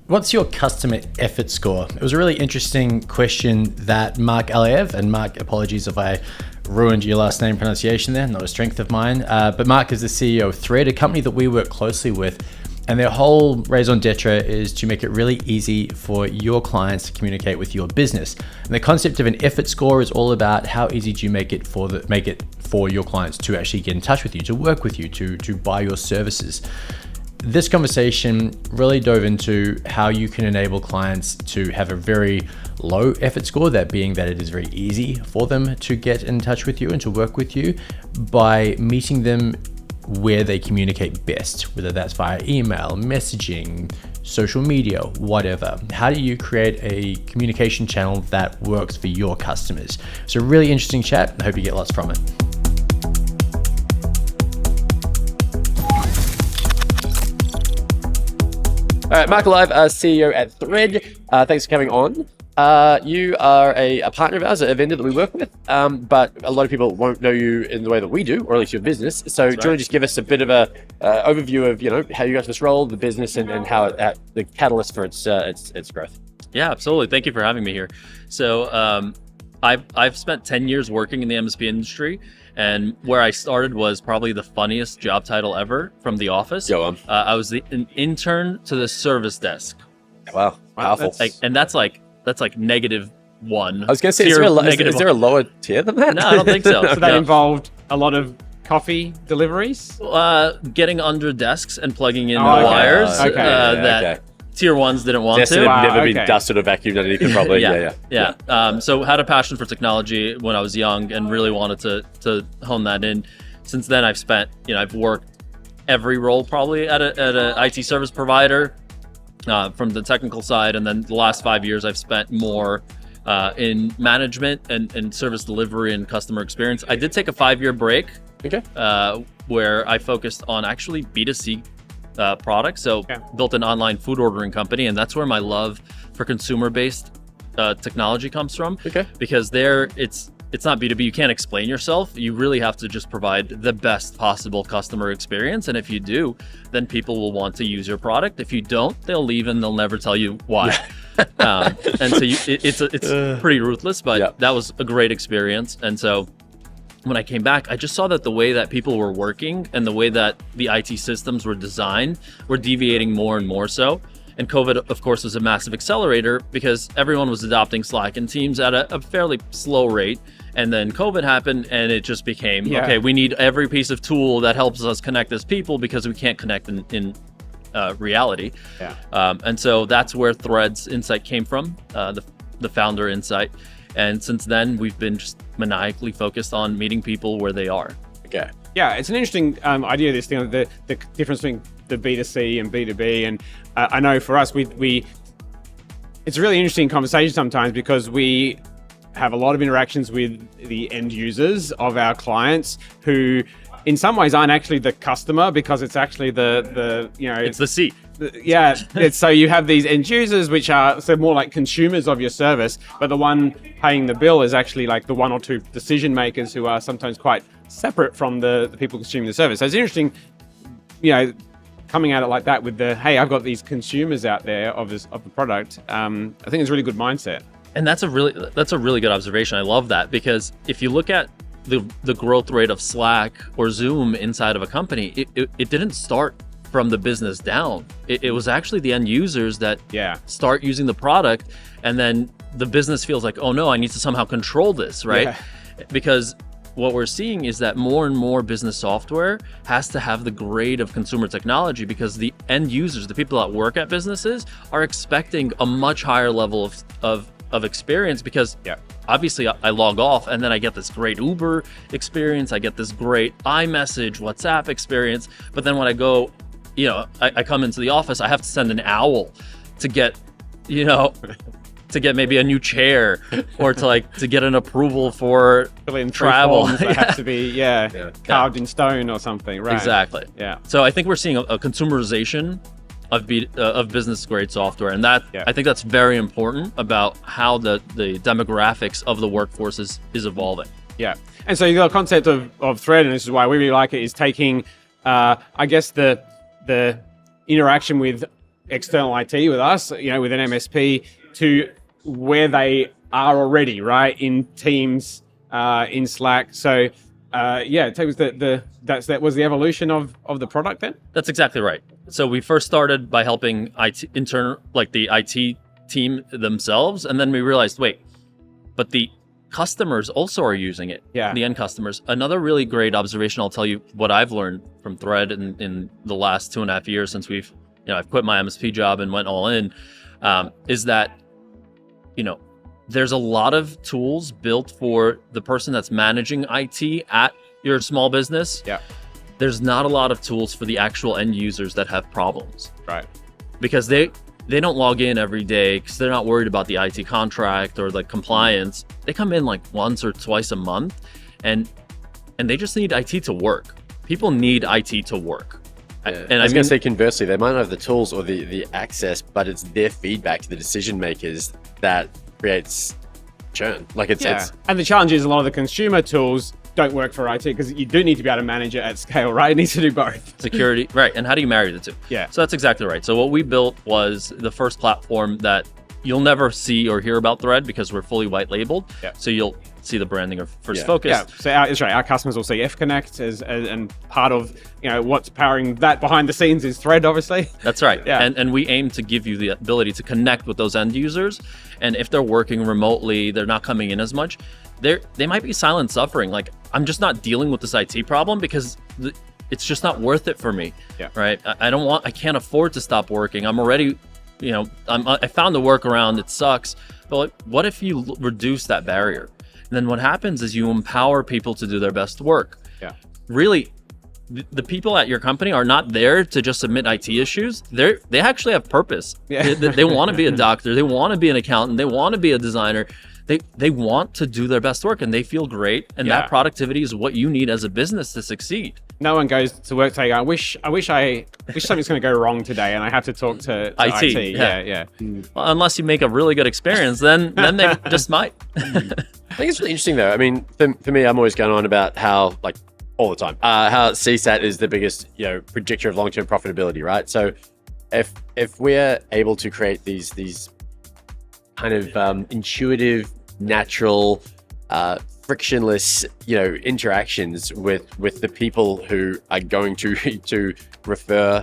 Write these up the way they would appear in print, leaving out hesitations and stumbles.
What's your customer effort score? It was a really interesting question that Mark Alayev, and Mark, apologies if I ruined your last name pronunciation there, not a strength of mine, but Mark is the CEO of Thread, a company that we work closely with, and their whole raison d'etre is to make it really easy for your clients to communicate with your business. And the concept of an effort score is all about how easy do you make it for your clients to actually get in touch with you, to work with you, to buy your services. This conversation really dove into how you can enable clients to have a very low effort score, that being that it is very easy for them to get in touch with you and to work with you by meeting them where they communicate best, whether that's via email, messaging, social media, whatever. How do you create a communication channel that works for your customers? It's a really interesting chat. I hope you get lots from it. All right, Mark Alayev, CEO at Thread. Thanks for coming on. You are a partner of ours, a vendor that we work with, but a lot of people won't know you in the way that we do, or at least your business. So do you want to just give us a bit of a overview of how you got to this role, the business, and how the catalyst for its growth? Yeah, absolutely. Thank you for having me here. So I've spent 10 years working in the MSP industry, and where I started was probably the funniest job title ever from The Office. I was an intern to the service desk. Wow, powerful. That's like -1. I was going to say, is there a lower tier than that? No, I don't think so. So that involved a lot of coffee deliveries? Getting under desks and plugging in the wires that tier ones didn't want to. Had never been dusted or vacuumed underneath them, probably. Yeah. So had a passion for technology when I was young and really wanted to hone that in. Since then, I've worked every role probably at a IT service provider from the technical side, and then the last 5 years I've spent more in management and service delivery and customer experience. I did take a 5-year break, where I focused on actually B2C products. So built an online food ordering company, and that's where my love for consumer-based technology comes from. Because there it's not B2B. You can't explain yourself. You really have to just provide the best possible customer experience. And if you do, then people will want to use your product. If you don't, they'll leave and they'll never tell you why. And so it's pretty ruthless, but that was a great experience. And so when I came back, I just saw that the way that people were working and the way that the IT systems were designed were deviating more and more so. And COVID, of course, was a massive accelerator because everyone was adopting Slack and Teams at a fairly slow rate. And then COVID happened and it just became, okay, we need every piece of tool that helps us connect as people because we can't connect in reality. And so that's where Thread's insight came from, the founder insight. And since then, we've been just maniacally focused on meeting people where they are. Yeah, it's an interesting idea, this thing, the difference between the B2C and B2B. And I know for us, it's a really interesting conversation sometimes because we have a lot of interactions with the end users of our clients who in some ways aren't actually the customer, because it's actually it's the C. So you have these end users, which are more like consumers of your service, but the one paying the bill is actually like the one or two decision makers who are sometimes quite separate from the people consuming the service. So it's interesting, coming at it like that with hey, I've got these consumers out there of the product. I think it's a really good mindset. And that's a really good observation. I love that, because if you look at the growth rate of Slack or Zoom inside of a company, it didn't start from the business down. It was actually the end users that start using the product, and then the business feels like, oh no, I need to somehow control this, right? Because what we're seeing is that more and more business software has to have the grade of consumer technology, because the end users, the people that work at businesses, are expecting a much higher level of experience, because obviously I log off and then I get this great Uber experience, I get this great iMessage, WhatsApp experience, but then when I go, I come into the office, I have to send an owl to get, to get maybe a new chair, or to get an approval for travel. That have to be carved in stone or something, right? Exactly. So I think we're seeing a consumerization of business grade software, and that I think that's very important about how the demographics of the workforce is evolving. And so the concept of Thread, and this is why we really like it, is taking I guess the interaction with external IT with us, with an MSP, to where they are already, right, in Teams, in Slack. So it was that was the evolution of the product then. That's exactly right. So we first started by helping the IT team themselves, and then we realized, wait, but the customers also are using it. Yeah. The end customers. Another really great observation, I'll tell you what I've learned from Thread in the last 2.5 years since I've quit my MSP job and went all in, is that, there's a lot of tools built for the person that's managing IT at your small business. Yeah. There's not a lot of tools for the actual end users that have problems. Right. Because they don't log in every day because they're not worried about the IT contract or the compliance. They come in like once or twice a month, and they just need IT to work. People need IT to work. Yeah. I was going to say, conversely, they might not have the tools or the access, but it's their feedback to the decision makers that creates churn. And the challenge is a lot of the consumer tools don't work for IT because you do need to be able to manage it at scale, right? It needs to do both. Security, right. And how do you marry the two? Yeah. So that's exactly right. So what we built was the first platform that you'll never see or hear about Thread because we're fully white labeled. Yeah. So you'll see the branding of First Focus. Yeah, so that's right. Our customers will see F-Connect and part of what's powering that behind the scenes is Thread, obviously. That's right. Yeah. And we aim to give you the ability to connect with those end users. And if they're working remotely, they're not coming in as much, they might be silent suffering. Like, I'm just not dealing with this IT problem because it's just not worth it for me. Yeah. Right. I can't afford to stop working. I'm already, I found a workaround. It sucks. But what if you reduce that barrier? And then what happens is you empower people to do their best work. Yeah. Really, the people at your company are not there to just submit IT issues. They actually have purpose. Yeah. They want to be a doctor. They want to be an accountant. They want to be a designer. They want to do their best work and they feel great. And that productivity is what you need as a business to succeed. No one goes to work today. I wish something's going to go wrong today, and I have to talk to IT. Yeah. Well, unless you make a really good experience, then they just might. I think it's really interesting though. I mean, for me, I'm always going on about how, like, all the time, how CSAT is the biggest, predictor of long-term profitability, right? So if we're able to create these kind of intuitive, natural, frictionless, interactions with the people who are going to refer,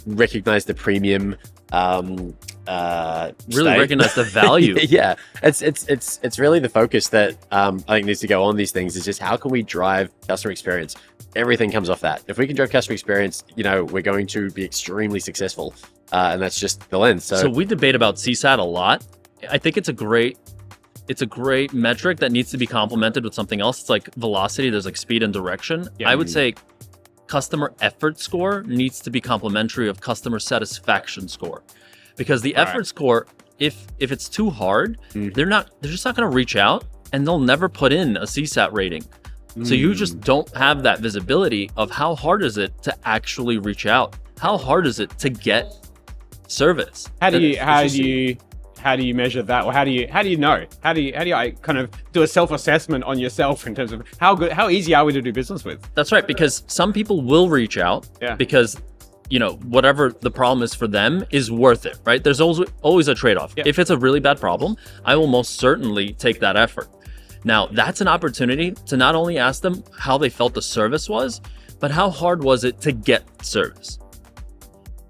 recognize the premium, really recognize the value. Yeah, it's really the focus that I think needs to go on these things, is just how can we drive customer experience? Everything comes off that. If we can drive customer experience, we're going to be extremely successful, and that's just the lens. So we debate about CSAT a lot. I think it's a great metric that needs to be complemented with something else. It's like velocity. There's like speed and direction. Yeah. I would say customer effort score needs to be complementary of customer satisfaction score, because the effort score, if it's too hard, they're just not going to reach out, and they'll never put in a CSAT rating. So you just don't have that visibility of how hard is it to actually reach out? How hard is it to get service? How do you measure that, or how do you know? How do I kind of do a self-assessment on yourself in terms of how easy are we to do business with? That's right, because some people will reach out because whatever the problem is for them is worth it, right? There's always a trade-off. Yeah. If it's a really bad problem, I will most certainly take that effort. Now, that's an opportunity to not only ask them how they felt the service was, but how hard was it to get service?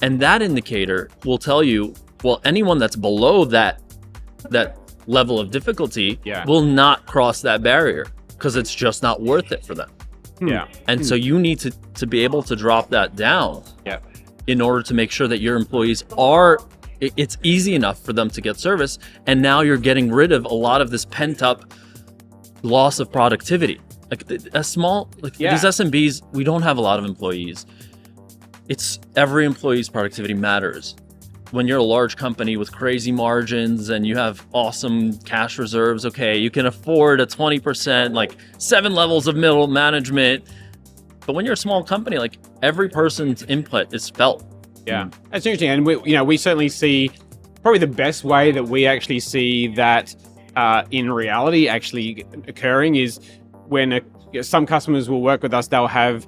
And that indicator will tell you, well, anyone that's below that level of difficulty will not cross that barrier because it's just not worth it for them. Yeah. And so you need to be able to drop that down in order to make sure that your employees it's easy enough for them to get service. And now you're getting rid of a lot of this pent up loss of productivity. Like these SMBs, we don't have a lot of employees. It's every employee's productivity matters. When you're a large company with crazy margins and you have awesome cash reserves, okay, you can afford a 20%, like 7 levels of middle management. But when you're a small company, like every person's input is felt. Yeah, that's interesting. And we certainly see, probably the best way that we actually see that in reality actually occurring is when some customers will work with us. They'll have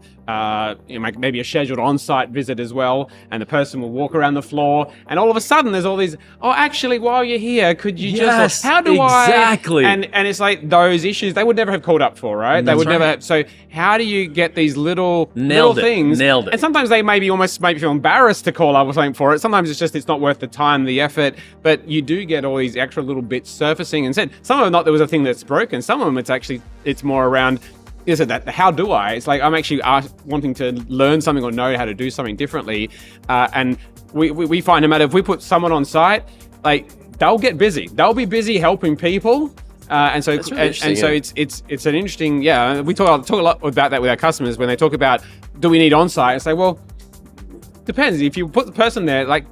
maybe a scheduled on-site visit as well, and the person will walk around the floor, and all of a sudden there's all these, oh, actually, while you're here, could you just, how do exactly. I? And it's like those issues they would never have called up for, right? They would never have, so how do you get these little things? Nailed it. And sometimes they maybe almost make you feel embarrassed to call up or something for it. Sometimes it's not worth the time, the effort, but you do get all these extra little bits surfacing, and said, some of them not there was a thing that's broken, some of them it's more around, is it that how do I? It's like I'm actually wanting to learn something or know how to do something differently, and we find no matter if we put someone on site, like they'll get busy. They'll be busy helping people, and so it's an interesting We talk a lot about that with our customers when they talk about do we need on site. I say, well, depends. If you put the person there, like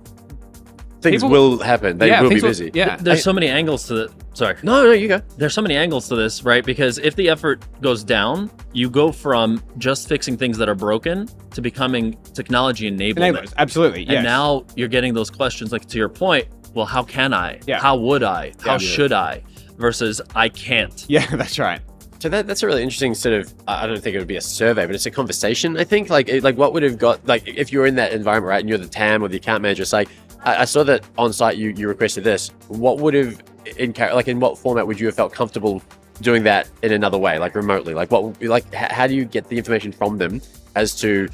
things will happen. They will be busy. There's so many angles to it. Sorry. No, you go. There's so many angles to this, right? Because if the effort goes down, you go from just fixing things that are broken to becoming technology enablement. Absolutely, yes. And now you're getting those questions, like to your point, well, how can I? Yeah. How would I? How should I? Versus I can't. Yeah, that's right. So that's a really interesting sort of, I don't think it would be a survey, but it's a conversation. I think like what would have got, like if you're in that environment, right, and you're the TAM or the account manager, it's like, I saw that on site you requested this. What would have, in what format would you have felt comfortable doing that in another way, like remotely? How do you get the information from them as to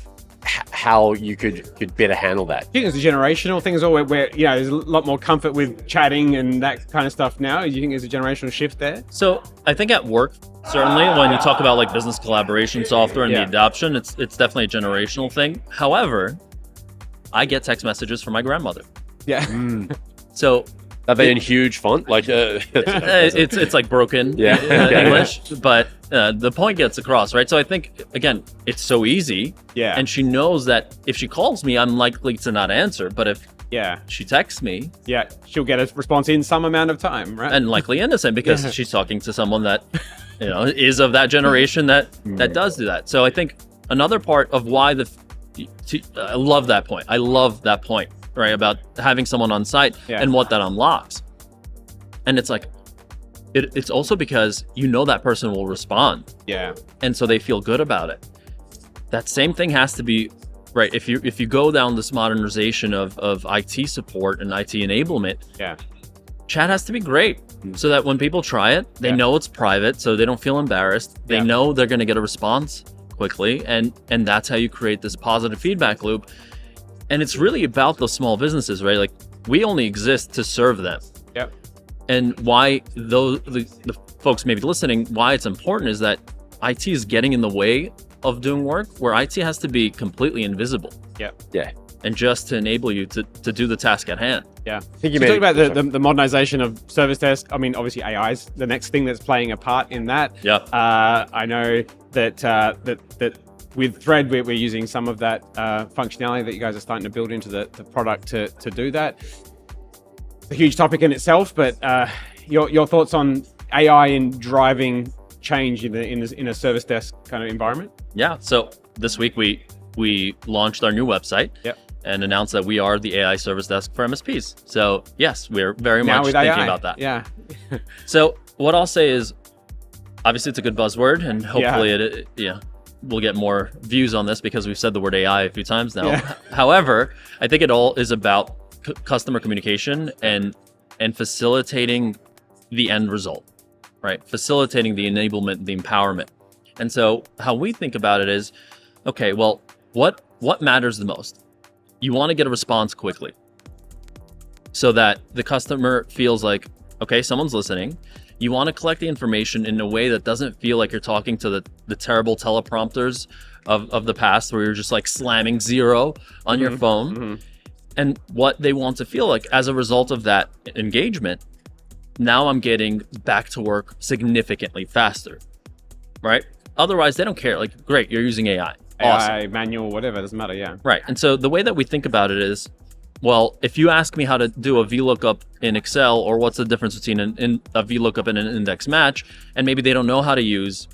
how you could better handle that? I think it's a generational thing as well, where there's a lot more comfort with chatting and that kind of stuff now. Do you think there's a generational shift there? So I think at work, certainly when you talk about like business collaboration software and the adoption, it's definitely a generational thing. However, I get text messages from my grandmother. Yeah. So are they in huge font? Like it's like broken English, but the point gets across, right? So I think again, it's so easy. Yeah. And she knows that if she calls me, I'm likely to not answer. But if she texts me, she'll get a response in some amount of time, right? And likely innocent because she's talking to someone that is of that generation that does do that. So I think another part of why I love that point. I love that point, right? About having someone on site and what that unlocks. And it's like, it's also because that person will respond. Yeah. And so they feel good about it. That same thing has to be, right? If you go down this modernization of IT support and IT enablement, chat has to be great. So that when people try it, they know it's private, so they don't feel embarrassed. They know they're going to get a response quickly, and that's how you create this positive feedback loop. And it's really about those small businesses, right? Like we only exist to serve them. Yep. And why the folks maybe listening, why it's important is that IT is getting in the way of doing work where IT has to be completely invisible. Yep. Yeah. And just to enable you to do the task at hand. Yeah. I think you talking about the modernization of service desk. I mean, obviously AI is the next thing that's playing a part in that. Yeah. I know that with Thread, we're using some of that functionality that you guys are starting to build into the product to do that. It's a huge topic in itself, but your thoughts on AI in driving change in a service desk kind of environment? Yeah. So this week we launched our new website. Yep. And announced that we are the AI service desk for MSPs. So yes, we're very much thinking about that. Yeah. So what I'll say is, obviously it's a good buzzword, and hopefully we'll get more views on this because we've said the word AI a few times now. Yeah. However, I think it all is about customer communication and facilitating the end result, right? Facilitating the enablement, the empowerment. And so how we think about it is, okay, well, what matters the most? You want to get a response quickly so that the customer feels like, okay, someone's listening. You want to collect the information in a way that doesn't feel like you're talking to the terrible teleprompters of the past where you're just like slamming 0 on your phone. Mm-hmm. And what they want to feel like as a result of that engagement, now I'm getting back to work significantly faster, right? Otherwise, they don't care. Like, great, you're using AI. Awesome. AI, manual, whatever, doesn't matter, yeah. Right. And so the way that we think about it is, well, if you ask me how to do a VLOOKUP in Excel, or what's the difference between a VLOOKUP and an index match, and maybe they don't know how to use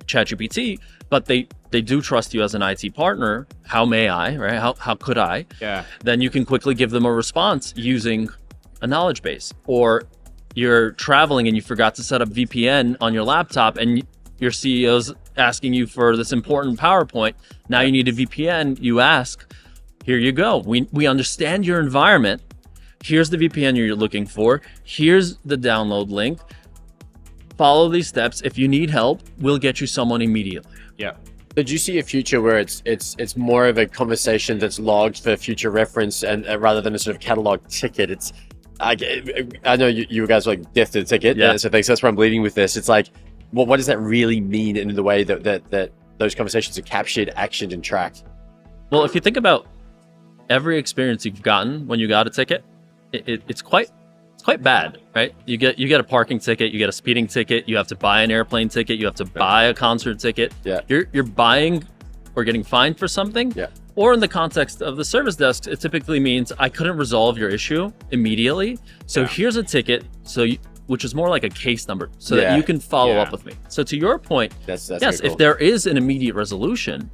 ChatGPT, but they do trust you as an IT partner, how may I, right? How could I? Yeah. Then you can quickly give them a response using a knowledge base. Or you're traveling and you forgot to set up VPN on your laptop, and your CEO's asking you for this important PowerPoint. Now you need a VPN. You ask, here you go. We understand your environment. Here's the VPN you're looking for. Here's the download link. Follow these steps. If you need help, we'll get you someone immediately. Yeah. So do you see a future where it's more of a conversation that's logged for future reference, and rather than a sort of catalog ticket? It's I know you guys are like death to the ticket, so thanks. That's where I'm leading with this. It's like, well, what does that really mean in the way that those conversations are captured, actioned, and tracked? Well, if you think about every experience you've gotten when you got a ticket, it's quite bad, right? You get a parking ticket, you get a speeding ticket, you have to buy an airplane ticket, you have to buy a concert ticket. Yeah. You're buying or getting fined for something. Yeah. Or in the context of the service desk, it typically means I couldn't resolve your issue immediately. So here's a ticket, which is more like a case number, so that you can follow up with me. So to your point, that's yes, cool. if there is an immediate resolution,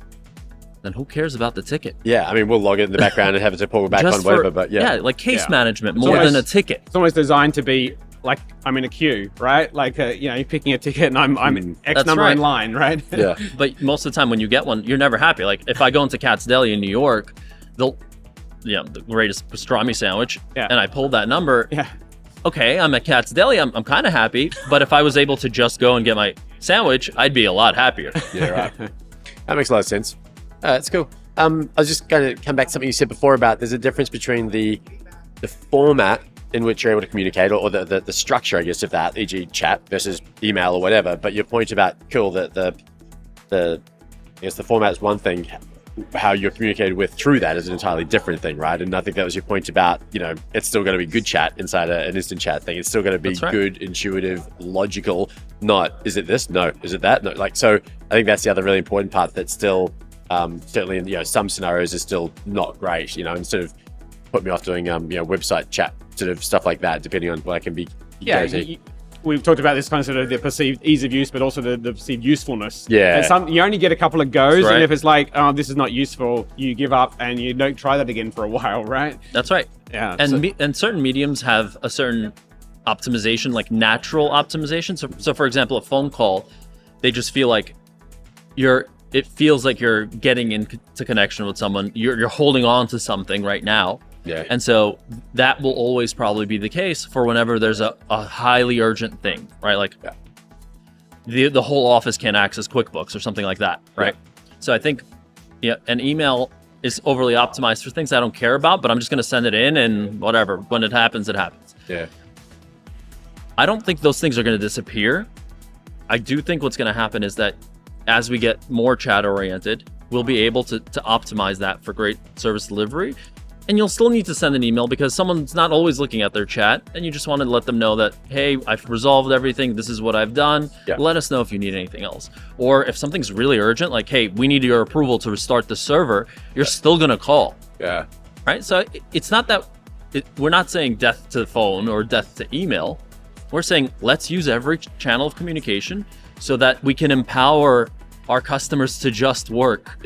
then who cares about the ticket? Yeah, I mean, we'll log it in the background and have it to pull back Just on whatever, but like case management more than a ticket. It's almost designed to be like I'm in a queue, right? Like you're picking a ticket and I'm X That's number right. in line, right? Yeah. But most of the time when you get one, you're never happy. Like if I go into Cat's Deli in New York, the greatest pastrami sandwich, and I pulled that number. Yeah. Okay, I'm at Cat's Deli. I'm kind of happy. But if I was able to just go and get my sandwich, I'd be a lot happier. Yeah, right. That makes a lot of sense. That's cool. I was just going to come back to something you said before about there's a difference between the format in which you're able to communicate, or the structure, I guess, of that, e.g. chat versus email or whatever. But your point about the I guess the format is one thing, how you're communicated with through that is an entirely different thing, right? And I think that was your point about, it's still going to be good chat inside an instant chat thing. It's still going to be good, intuitive, logical, not, is it this? No. Is it that? No. Like, so I think that's the other really important part that's still, certainly in, some scenarios is still not great, and sort of put me off doing, website chat, sort of stuff like that, depending on what I can be. We've talked about this kind of sort of the perceived ease of use, but also the perceived usefulness. Yeah. And you only get a couple of goes, and if it's like, oh, this is not useful, you give up and you don't try that again for a while, right? That's right. Yeah. And certain mediums have a certain optimization, like natural optimization. So for example, a phone call, they just feel like it feels like you're getting into connection with someone. You're holding on to something right now. Yeah. And so that will always probably be the case for whenever there's a highly urgent thing, right? Like the whole office can't access QuickBooks or something like that, right? Yeah. So I think an email is overly optimized for things I don't care about, but I'm just going to send it in and whatever. When it happens, it happens. Yeah. I don't think those things are going to disappear. I do think what's going to happen is that as we get more chat oriented, we'll be able to optimize that for great service delivery. And you'll still need to send an email because someone's not always looking at their chat, and you just want to let them know that, hey, I've resolved everything. This is what I've done. Yeah. Let us know if you need anything else. Or if something's really urgent, like, hey, we need your approval to restart the server, you're still going to call. Yeah. Right? So it's not that we're not saying death to the phone or death to email. We're saying let's use every channel of communication so that we can empower our customers to just work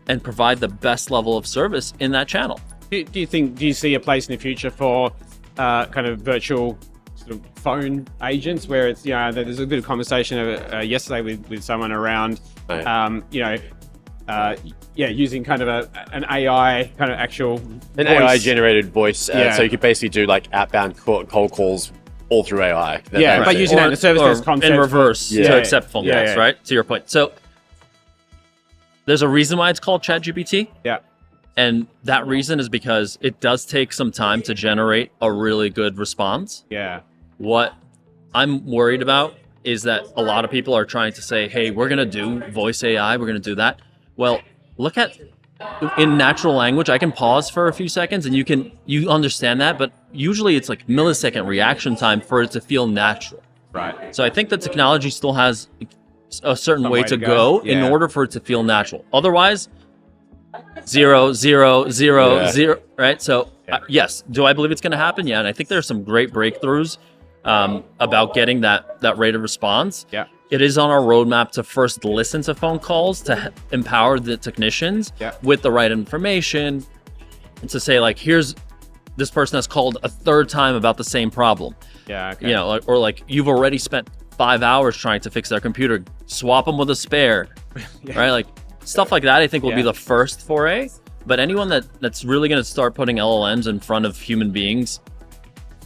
and provide the best level of service in that channel. Do you see a place in the future for kind of virtual sort of phone agents where it's, there's a bit of conversation yesterday with someone around, using kind of an AI kind of actual voice. AI generated voice. So you could basically do like outbound cold calls all through AI. But using that in a service desk concept. In reverse to accept phone calls, right? To your point. So there's a reason why it's called ChatGPT. Yeah. And that reason is because it does take some time to generate a really good response. Yeah. What I'm worried about is that a lot of people are trying to say, hey, we're going to do voice AI, we're going to do that. Well, look at in natural language, I can pause for a few seconds and you understand that, but usually it's like millisecond reaction time for it to feel natural. Right. So I think the technology still has a certain way to go in order for it to feel natural. Otherwise, 0, 0, 0, 0, right? So yes, do I believe it's going to happen? Yeah, and I think there's some great breakthroughs about getting that rate of response. Yeah. It is on our roadmap to first listen to phone calls to empower the technicians with the right information and to say, like, here's this person has called a third time about the same problem. Yeah. Okay. Or like you've already spent 5 hours trying to fix their computer, swap them with a spare, right? Like stuff like that, I think will be the first foray. But anyone that's really going to start putting LLMs in front of human beings,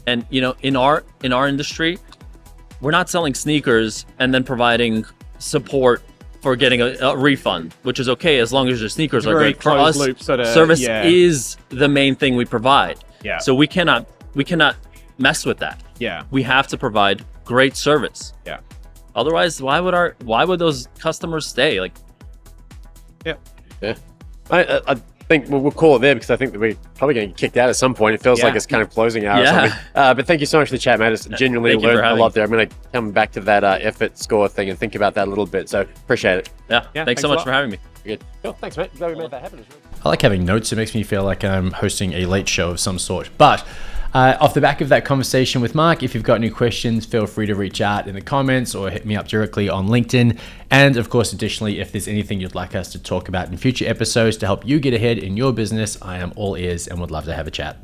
and in our industry, we're not selling sneakers and then providing support for getting a refund, which is okay as long as your sneakers are great. For us, service is the main thing we provide. Yeah. So we cannot mess with that. Yeah. We have to provide great service. Yeah. Otherwise, why would those customers stay? Like, Yeah. I think we'll call it there because I think that we're probably going to get kicked out at some point. It feels like it's kind of closing hour or something. But thank you so much for the chat, mate. I just genuinely learned a lot there. I'm going to come back to that effort score thing and think about that a little bit. So appreciate it. Yeah. Thanks so much for having me. Good. Cool. Thanks, mate. Glad we made that happen. I like having notes. It makes me feel like I'm hosting a late show of some sort. But off the back of that conversation with Mark, if you've got any questions, feel free to reach out in the comments or hit me up directly on LinkedIn. And of course, additionally, if there's anything you'd like us to talk about in future episodes to help you get ahead in your business, I am all ears and would love to have a chat.